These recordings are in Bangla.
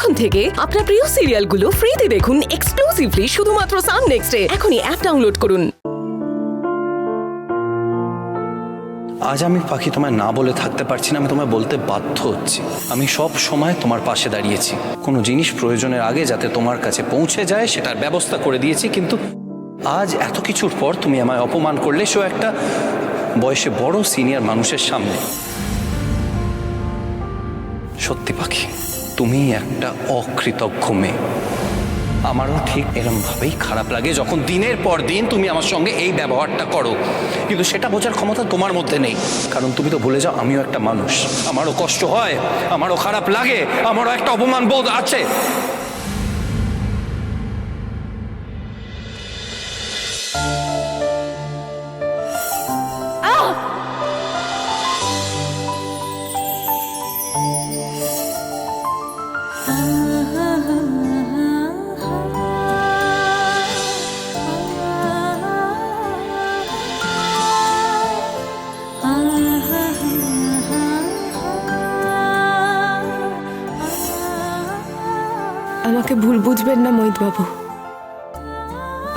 এখন থেকে আপনার প্রিয় সিরিয়ালগুলো ফ্রিতে দেখুন এক্সক্লুসিভলি শুধুমাত্র সান নেক্সটে। এখনই অ্যাপ ডাউনলোড করুন। আজ আমি পাখি তোমায় না বলে থাকতে পারছি না, আমি তোমায় বলতে বাধ্য হচ্ছি। আমি সব সময় তোমার পাশে দাঁড়িয়েছি, কোনো জিনিস প্রয়োজনের আগে যাতে তোমার কাছে পৌঁছে যায় সেটার ব্যবস্থা করে দিয়েছি, কিন্তু আজ এত কিছুর পর তুমি আমায় অপমান করলে, সেও একটা বয়সে বড় সিনিয়র মানুষের সামনে। সত্যি পাখি, তুমি একটা অকৃতজ্ঞ মেয়ে। আমারও ঠিক এরম ভাবেই খারাপ লাগে যখন দিনের পর দিন তুমি আমার সঙ্গে এই ব্যবহারটা করো, কিন্তু সেটা বোঝার ক্ষমতা তোমার মধ্যে নেই, কারণ তুমি তো ভুলে যাও আমিও একটা মানুষ। আমারও কষ্ট হয়, আমারও খারাপ লাগে, আমারও একটা অপমান বোধ আছে। আমাকে ভুল বুঝবেন না মোহিত বাবু,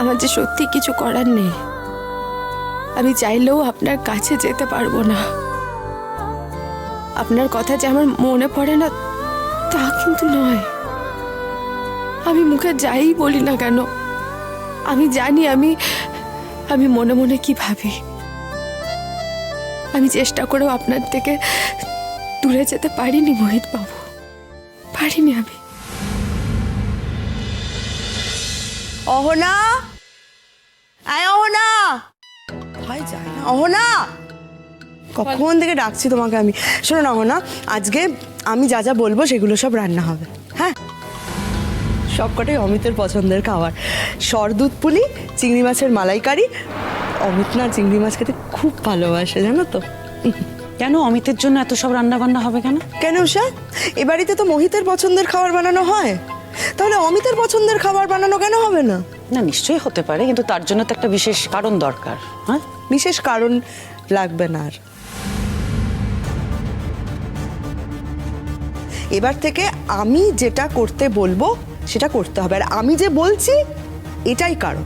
আমার যে সত্যি কিছু করার নেই। আমি চাইলেও আপনার কাছে যেতে পারবো না। আপনার কথা যে আমার মনে পড়ে না তা কিন্তু নয়। আমি মুখে যাই বলি না কেন, আমি জানি আমি মনে মনে কি ভাবি। আমি চেষ্টা করেও আপনার থেকে দূরে যেতে পারিনি মোহিত বাবু, পারিনি আমি। অহনা, আয় অহনা, হাই যায় না অহনা, কখন থেকে ডাকছি তোমাকে আমি। শোনো না অহনা, আজকে আমি যা যা বলবো সেগুলো সব রান্না হবে, হ্যাঁ? সবকটাই অমিতের পছন্দের খাবার। সরদুধ পুলি, চিংড়ি মাছের মালাইকারি। অমিত না চিংড়ি মাছ খেতে খুব ভালোবাসে, জানো তো। কেন অমিতের জন্য এত সব রান্না বান্না হবে কেন? কেন উষা, এ বাড়িতে তো মোহিতের পছন্দের খাবার বানানো হয়, তাহলে অমিতের পছন্দের খাবার বানানো কেন হবে না? না, নিশ্চয়ই হতে পারে, কিন্তু তার জন্য তো একটা বিশেষ কারণ দরকার। হ্যাঁ, বিশেষ কারণ লাগবে না আর। এবার থেকে আমি যেটা করতে বলবো সেটা করতে হবে, আর আমি যে বলছি এটাই কারণ।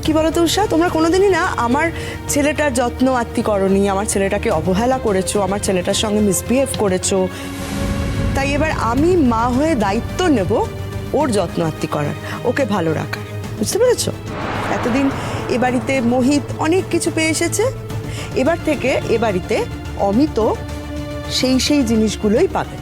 কি বলতো উষা, তোমরা কোনোদিনই না আমার ছেলেটার যত্ন আত্তি করনি, আমার ছেলেটাকে অবহেলা করেছো, আমার ছেলেটার সঙ্গে মিসবিহেভ করেছো। তাই এবার আমি মা হয়ে দায়িত্ব নেব ওর যত্ন আত্তি করার, ওকে ভালো রাখার, বুঝতে পেরেছো? এতদিন এ বাড়িতে মোহিত অনেক কিছু পেয়ে এসেছে, এবার থেকে এ বাড়িতে অমিত সেই জিনিসগুলোই পাবে।